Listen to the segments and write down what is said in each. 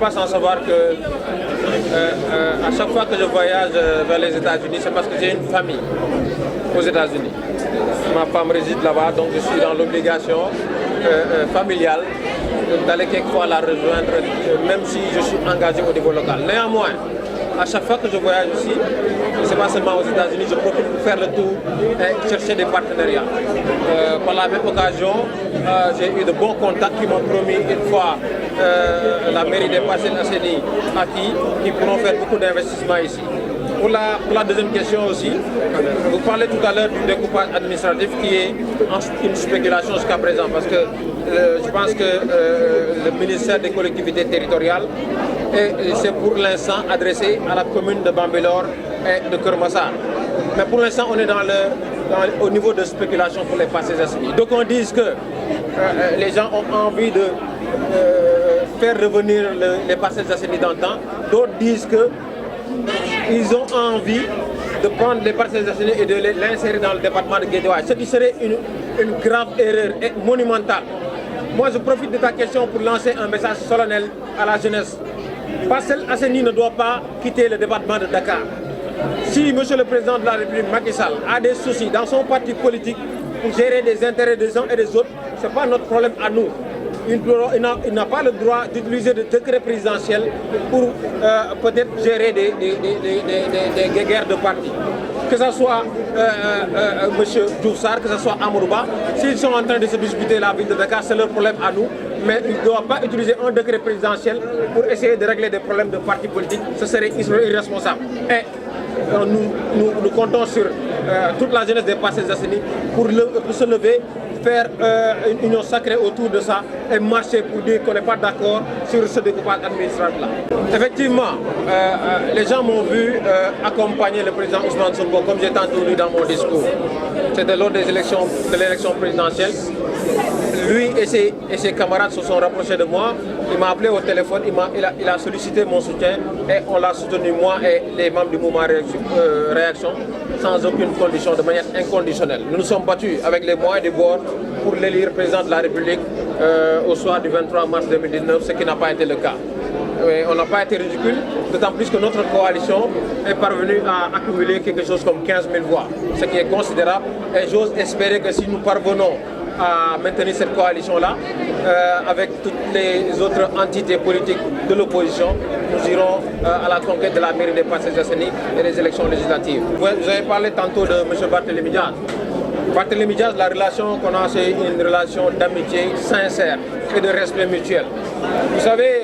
pas sans savoir que à chaque fois que je voyage vers les États-Unis, c'est parce que j'ai une famille aux États-Unis. Ma femme réside là-bas, donc je suis dans l'obligation familiale d'aller quelquefois la rejoindre, même si je suis engagé au niveau local. Néanmoins, à chaque fois que je voyage ici, ce n'est pas seulement aux États-Unis, je profite pour faire le tour et chercher des partenariats. Par la même occasion, j'ai eu de bons contacts qui m'ont promis une fois la mairie des Parcelles Assainies acquis, qui pourront faire beaucoup d'investissements ici. Pour la deuxième question aussi, vous parlez tout à l'heure du découpage administratif qui est une spéculation jusqu'à présent, parce que je pense que le ministère des collectivités territoriales c'est pour l'instant adressé à la commune de Bambilor et de Keur-Massar. Mais pour l'instant, on est au niveau de spéculation pour les Parcelles Assainies. Donc on dit que les gens ont envie de faire revenir les Parcelles Assainies dans le temps. D'autres disent qu'ils ont envie de prendre les Parcelles Assainies et de l'insérer dans le département de Guédiawaye, ce qui serait une grave erreur et monumentale. Moi, je profite de ta question pour lancer un message solennel à la jeunesse. Parcelles Assainies ne doit pas quitter le département de Dakar. Si M. le Président de la République, Macky Sall, a des soucis dans son parti politique pour gérer des intérêts des uns et des autres, ce n'est pas notre problème à nous. Il n'a pas le droit d'utiliser des décrets présidentiels pour peut-être gérer des guerres de parti. Que ce soit M. Diouf Sarr, que ce soit Amadou Ba, s'ils sont en train de se disputer la ville de Dakar, c'est leur problème à nous. Mais ils ne doivent pas utiliser un décret présidentiel pour essayer de régler des problèmes de partis politiques. Ce serait irresponsable. Et nous comptons sur toute la jeunesse des Parcelles Assainies pour se lever, faire une union sacrée autour de ça et marcher pour dire qu'on n'est pas d'accord sur ce découpage administratif-là. Effectivement, les gens m'ont vu accompagner le président Ousmane Sonko, comme j'ai tantôt dit dans mon discours. C'était lors de l'élection présidentielle. Lui et ses camarades se sont rapprochés de moi. Il m'a appelé au téléphone, il a sollicité mon soutien et on l'a soutenu, moi et les membres du mouvement Réaction, sans aucune condition, de manière inconditionnelle. Nous nous sommes battus avec les moyens du bord pour l'élire président de la République au soir du 23 mars 2019, ce qui n'a pas été le cas. On n'a pas été ridicule, d'autant plus que notre coalition est parvenue à accumuler quelque chose comme 15 000 voix, ce qui est considérable. Et j'ose espérer que si nous parvenons à maintenir cette coalition-là, avec toutes les autres entités politiques de l'opposition, nous irons à la conquête de la mairie des Parcelles Assainies et des élections législatives. Vous avez parlé tantôt de M. Barthélémy Diaz. Barthélémy Diaz, la relation qu'on a, c'est une relation d'amitié sincère et de respect mutuel. Vous savez,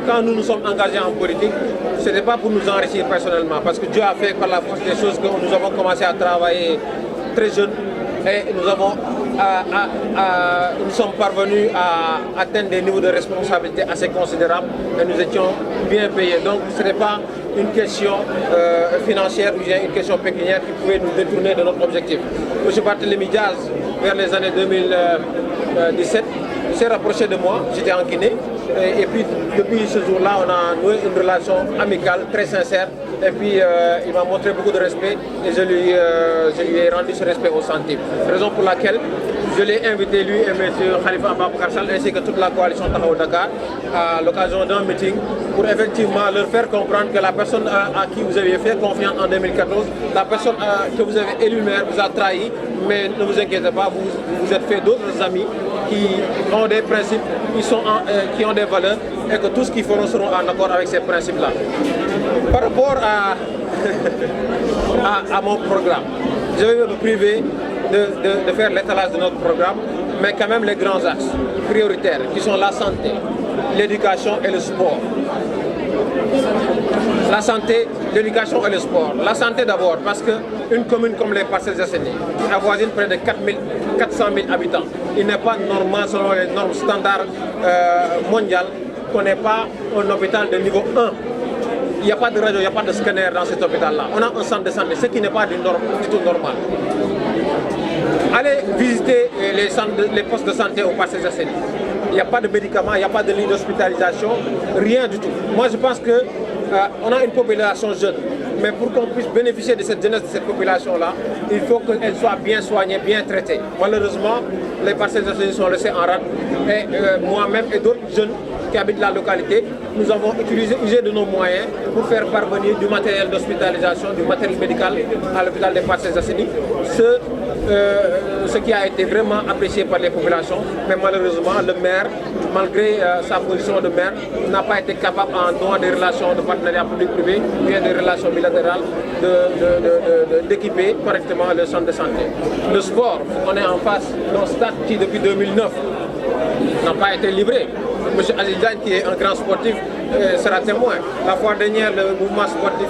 quand nous nous sommes engagés en politique, ce n'était pas pour nous enrichir personnellement, parce que Dieu a fait par la force des choses que nous avons commencé à travailler très jeunes et nous sommes parvenus à atteindre des niveaux de responsabilité assez considérables et nous étions bien payés. Donc ce n'est pas une question financière ou une question pécuniaire qui pouvait nous détourner de notre objectif. M. Barthélémy Diaz, vers les années 2017, s'est rapproché de moi, j'étais en Guinée, et puis depuis ce jour-là, on a noué une relation amicale, très sincère, et puis il m'a montré beaucoup de respect et je lui ai rendu ce respect au centime. Raison pour laquelle je l'ai invité, lui et M. Khalifa Ababacar Sall, ainsi que toute la coalition Taxawu Dakar, à l'occasion d'un meeting, pour effectivement leur faire comprendre que la personne à qui vous aviez fait confiance en 2014, la personne que vous avez élue maire vous a trahi, mais ne vous inquiétez pas, vous vous êtes fait d'autres amis qui ont des principes, qui ont des valeurs, et que tout ce qu'ils feront seront en accord avec ces principes-là. Par rapport à mon programme, je vais me priver de faire l'étalage de notre programme, mais quand même les grands axes prioritaires qui sont la santé, l'éducation et le sport. La santé, l'éducation et le sport. La santé d'abord, parce qu'une commune comme les Parcelles Assainies, qui avoisine près de 400 000 habitants, il n'est pas normal selon les normes standards mondiales qu'on n'ait pas un hôpital de niveau 1. Il n'y a pas de radio, il n'y a pas de scanner dans cet hôpital-là. On a un centre de santé, ce qui n'est pas du tout normal. Allez visiter les postes de santé aux Parcelles Assainies. Il n'y a pas de médicaments, il n'y a pas de lit d'hospitalisation, rien du tout. Moi, je pense qu'on a une population jeune, mais pour qu'on puisse bénéficier de cette jeunesse, de cette population-là, il faut qu'elle soit bien soignée, bien traitée. Malheureusement, les Parcelles Assainies sont laissées en rade et moi-même et d'autres jeunes qui habitent la localité, nous avons usé de nos moyens pour faire parvenir du matériel d'hospitalisation, du matériel médical à l'hôpital des Parcelles Assainies. Ce qui a été vraiment apprécié par les populations, mais malheureusement le maire, malgré sa position de maire, n'a pas été capable en donnant des relations de partenariat public-privé, bien des relations bilatérales, d'équiper correctement le centre de santé. Le sport, on est en face d'un stade qui depuis 2009 n'a pas été livré. M. Aziz Diagne, qui est un grand sportif, sera témoin. La fois dernière, le mouvement sportif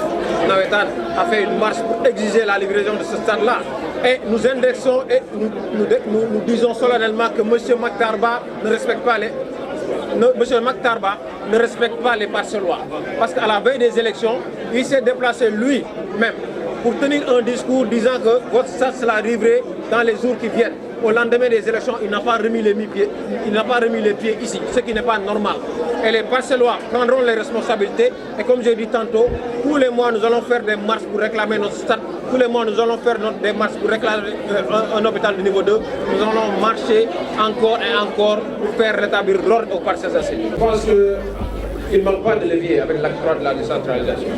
Nawetan a fait une marche pour exiger la livraison de ce stade-là. Et nous indexons et nous disons solennellement que M. Maktarba ne respecte pas les Parcellois. Parce qu'à la veille des élections, il s'est déplacé lui-même pour tenir un discours disant que votre stade sera livré dans les jours qui viennent. Au lendemain des élections, il n'a pas remis les pieds ici, ce qui n'est pas normal. Et les Parcellois prendront les responsabilités. Et comme j'ai dit tantôt, tous les mois, nous allons faire des marches pour réclamer notre stade. Tous les mois, nous allons faire des marches pour réclamer un hôpital de niveau 2. Nous allons marcher encore et encore pour faire rétablir l'ordre aux Parcelles Assainies. Je pense qu'il ne manque pas de levier avec l'acte 3 de la décentralisation.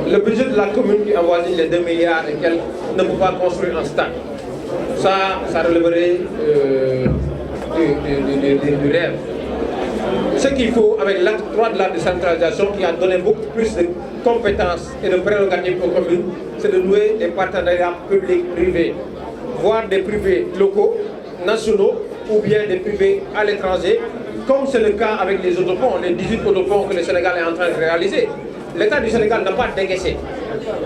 Le budget de la commune qui avoisine les 2 milliards et qu'elle ne peut pas construire un stade. Ça relèverait du rêve. Ce qu'il faut avec l'acte 3 de la décentralisation qui a donné beaucoup plus de compétences et de prérogatives aux communes, c'est de nouer des partenariats publics-privés, voire des privés locaux, nationaux ou bien des privés à l'étranger, comme c'est le cas avec les autoponts, les 18 autoponts que le Sénégal est en train de réaliser. L'État du Sénégal n'a pas décaissé.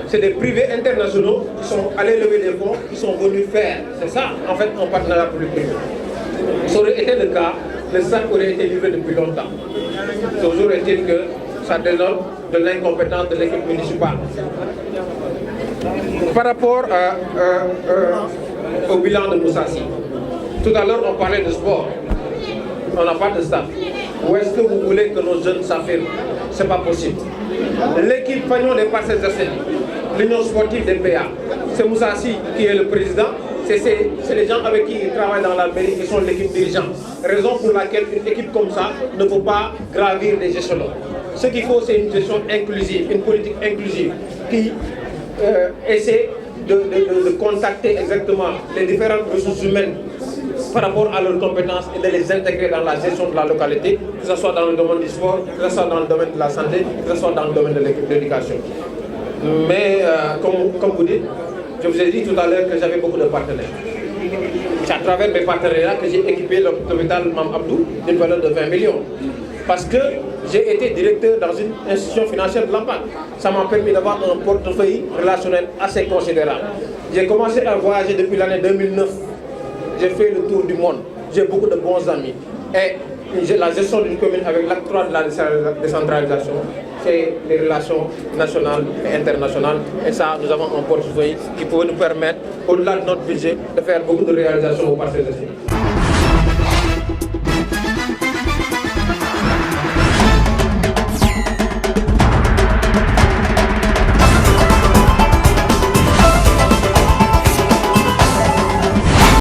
C'est des privés internationaux qui sont allés lever des fonds, qui sont venus faire. C'est ça, en fait, un partenariat public-privé. Ça aurait été le cas, le SAC aurait été livré depuis longtemps. Toujours est-il que ça dénote de l'incompétence de l'équipe municipale. Par rapport au bilan de Moussassi, tout à l'heure on parlait de sport. On n'a pas de staff. Où est-ce que vous voulez que nos jeunes s'affirment? Ce n'est pas possible. L'équipe Fagnon des Parcelles Assainies, l'Union sportive des PA, c'est Moussassi qui est le président, c'est les gens avec qui il travaille dans la mairie qui sont l'équipe dirigeante. Raison pour laquelle une équipe comme ça ne peut pas gravir des échelons. Ce qu'il faut, c'est une gestion inclusive, une politique inclusive qui essaie de contacter exactement les différentes ressources humaines par rapport à leurs compétences et de les intégrer dans la gestion de la localité, que ce soit dans le domaine du sport, que ce soit dans le domaine de la santé, que ce soit dans le domaine de l'éducation. Mais comme vous dites, je vous ai dit tout à l'heure que j'avais beaucoup de partenaires. C'est à travers mes partenariats que j'ai équipé l'hôpital Mam Abdou d'une valeur de 20 millions. Parce que j'ai été directeur dans une institution financière de l'AMPAC. Ça m'a permis d'avoir un portefeuille relationnel assez considérable. J'ai commencé à voyager depuis l'année 2009. J'ai fait le tour du monde. J'ai beaucoup de bons amis. Et la gestion d'une commune avec l'acte 3 de la décentralisation, c'est les relations nationales et internationales. Et ça, nous avons un portefeuille qui peut nous permettre, au-delà de notre budget, de faire beaucoup de réalisations au Parcelles Assainies.